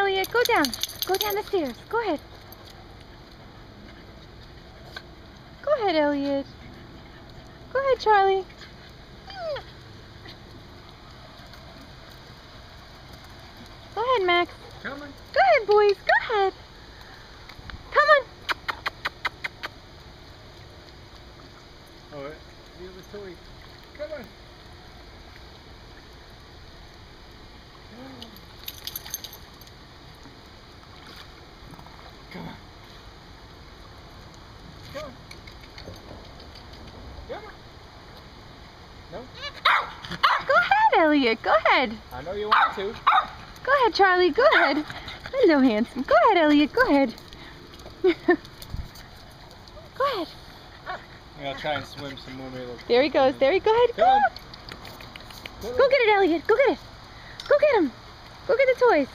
Elliot. Go down. Go down the stairs. Go ahead. Go ahead, Elliot. Go ahead, Charlie. Go ahead, Max. Come on. Go ahead, boys. Go ahead. Come on. Oh, the other toy. Come on. Come on. Come on. Come on. No? Go ahead, Elliot. Go ahead. I know you want to. Go ahead, Charlie. Go ahead. Hello, handsome. Go ahead, Elliot. Go ahead. Go ahead. I'm gonna try and swim some more. Maybe There he goes. There he goes. Go Come ahead. on. Go get it, Elliot. Go get it. Go get him. Go get the toys.